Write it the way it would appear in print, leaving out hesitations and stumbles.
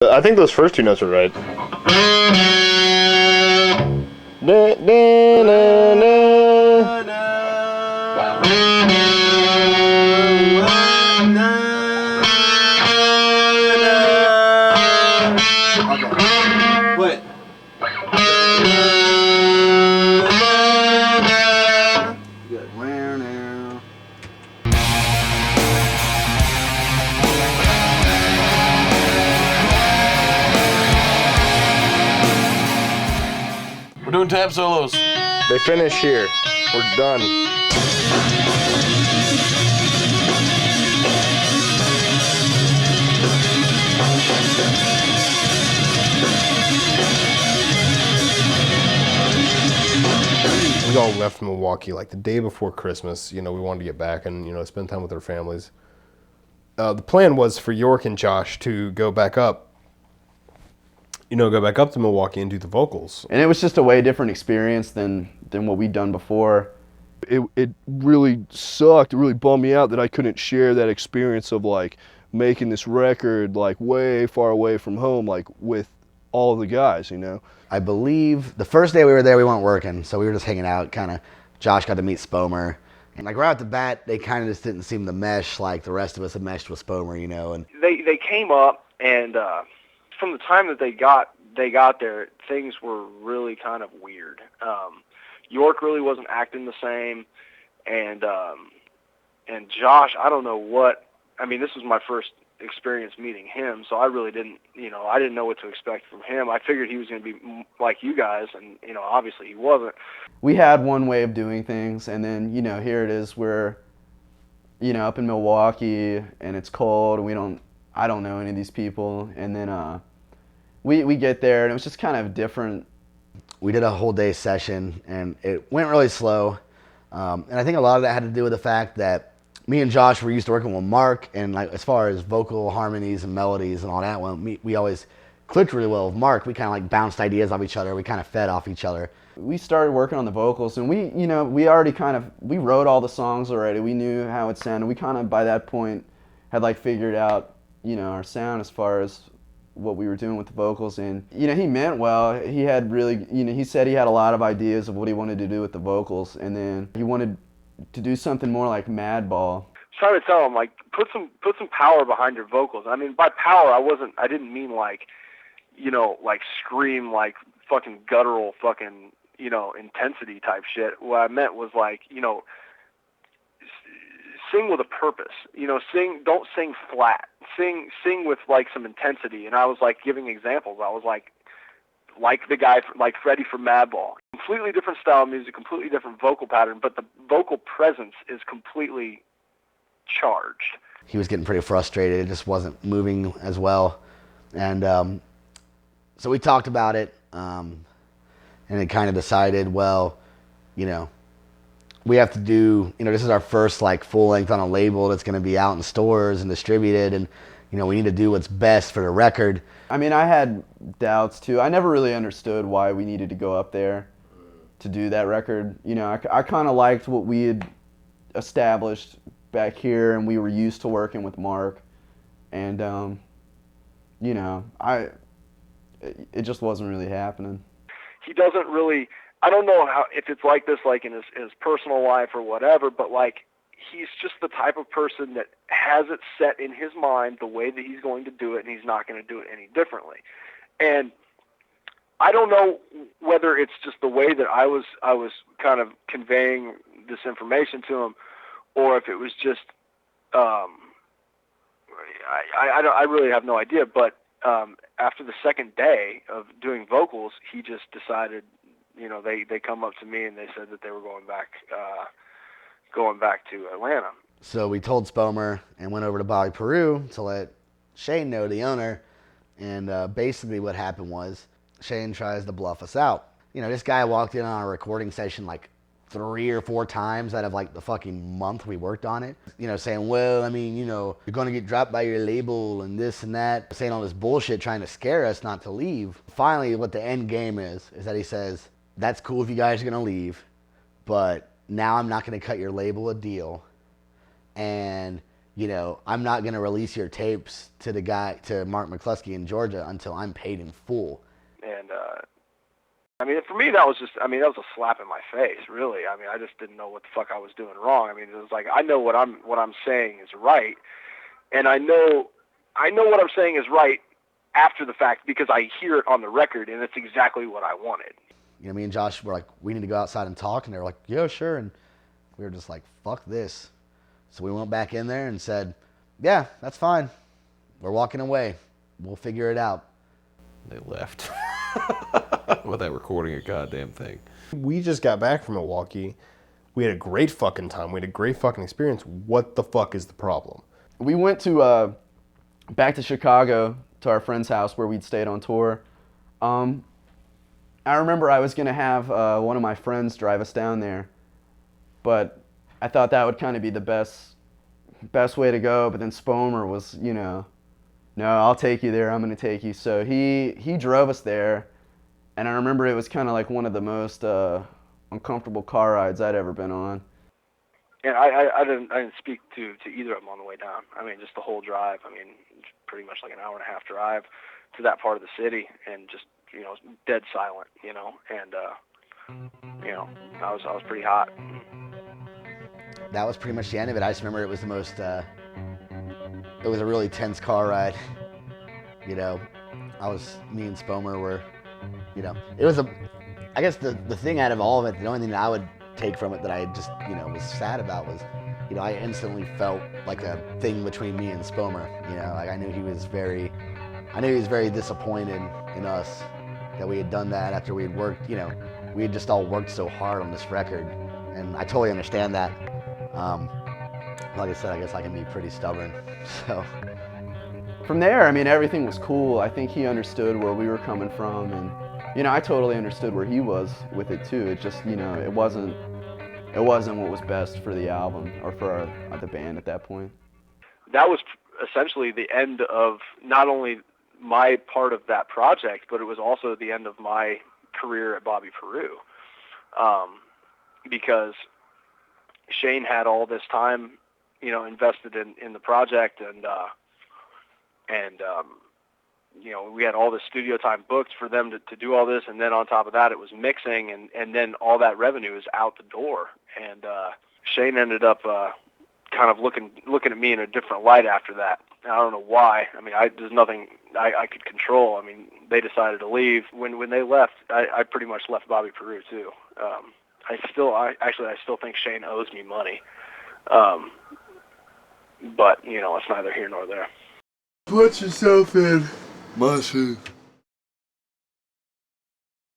I think those first two notes are right. Da, da, da, da. What? Good. Where now? We're doing tab solos. They finish here. We're done. We all left Milwaukee like the day before Christmas. We wanted to get back and, spend time with our families. The plan was for York and Josh to go back up to Milwaukee and do the vocals. And it was just a way different experience than what we'd done before. It really sucked. It really bummed me out that I couldn't share that experience of like making this record like way far away from home, like with all of the guys, I believe the first day we were there, we weren't working, so we were just hanging out. Kind of, Josh got to meet Spomer, and like right off the bat, they kind of just didn't seem to mesh like the rest of us had meshed with Spomer, And They came up, and from the time that they got there, things were really kind of weird. York really wasn't acting the same, and Josh, I don't know what. I mean, this was my first experience meeting him, so I really didn't, I didn't know what to expect from him. I figured he was going to be like you guys, and obviously he wasn't. We had one way of doing things, and then here it is. We're up in Milwaukee, and it's cold, and I don't know any of these people, and then we get there, and it was just kind of different. We did a whole day session, and it went really slow, and I think a lot of that had to do with the fact that me and Josh were used to working with Mark, and like as far as vocal harmonies and melodies and all that, we always clicked really well with Mark. We kind of like bounced ideas off each other. We kind of fed off each other. We started working on the vocals, and we already we wrote all the songs already. We knew how it sounded. We kind of by that point had like figured out our sound as far as what we were doing with the vocals, and he meant well. He had really he said he had a lot of ideas of what he wanted to do with the vocals, and then he wanted to do something more like Madball. Trying to tell him like put some power behind your vocals. I mean, by power I didn't mean like like scream like fucking guttural fucking intensity type shit. What I meant was like sing with a purpose. Don't sing flat. Sing with like some intensity. And I was like giving examples. I was like the guy like Freddie from Madball. Completely different style of music, completely different vocal pattern, but the vocal presence is completely charged. He was getting pretty frustrated. It just wasn't moving as well. And so we talked about it, and it kind of decided, well, we have to do, this is our first like full length on a label that's going to be out in stores and distributed, and we need to do what's best for the record. I mean, I had doubts too. I never really understood why we needed to go up there to do that record. I kind of liked what we had established back here, and we were used to working with Mark, and it just wasn't really happening. He doesn't really. I don't know if it's like this like in his personal life or whatever, but like he's just the type of person that has it set in his mind the way that he's going to do it, and he's not going to do it any differently. And I don't know whether it's just the way that I was kind of conveying this information to him, or if it was just I really have no idea. But after the second day of doing vocals, he just decided. They come up to me and they said that they were going back to Atlanta. So we told Spomer and went over to Bobby Peru to let Shane know, the owner. And basically what happened was Shane tries to bluff us out. This guy walked in on a recording session like 3 or 4 times out of like the fucking month we worked on it. Saying, well, I mean, you're going to get dropped by your label and this and that. Saying all this bullshit, trying to scare us not to leave. Finally, what the end game is that he says, that's cool if you guys are going to leave, but now I'm not going to cut your label a deal, and I'm not going to release your tapes to Mark McCluskey in Georgia until I'm paid in full. And, I mean, for me, that was a slap in my face, really. I mean, I just didn't know what the fuck I was doing wrong. I mean, it was like, I know what I'm saying is right. And I know what I'm saying is right after the fact because I hear it on the record, and it's exactly what I wanted. Me and Josh were like, we need to go outside and talk. And they were like, yeah, sure. And we were just like, fuck this. So we went back in there and said, yeah, that's fine. We're walking away. We'll figure it out. They left without recording a goddamn thing. We just got back from Milwaukee. We had a great fucking time. We had a great fucking experience. What the fuck is the problem? We went to back to Chicago to our friend's house where we'd stayed on tour. I remember I was going to have one of my friends drive us down there, but I thought that would kind of be the best way to go. But then Spomer was, no, I'll take you there. I'm going to take you. So he drove us there, and I remember it was kind of like one of the most uncomfortable car rides I'd ever been on. And I didn't speak to either of them on the way down. I mean, just the whole drive. I mean, pretty much like an hour and a half drive to that part of the city, and just dead silent. And I was pretty hot. That was pretty much the end of it. I just remember it was the most. It was a really tense car ride. Me and Spomer were. It was I guess the thing out of all of it, the only thing that I would take from it that I just, was sad about was, I instantly felt like a thing between me and Spomer. Like I knew he was very disappointed in us that we had done that after we had worked, we had just all worked so hard on this record. And I totally understand that. Like I said, I guess I can be pretty stubborn. So from there, I mean, everything was cool. I think he understood where we were coming from, and I totally understood where he was with it too. It just, it wasn't what was best for the album or for the band at that point. That was essentially the end of not only my part of that project, but it was also the end of my career at Bobby Peru, because Shane had all this time, invested in the project, and we had all this studio time booked for them to do all this, and then on top of that, it was mixing, and then all that revenue is out the door. And Shane ended up kind of looking at me in a different light after that. I don't know why. I mean, there's nothing I could control. I mean, they decided to leave. When they left, I pretty much left Bobby Peru too. I still think Shane owes me money. But it's neither here nor there. Put yourself in my shoes.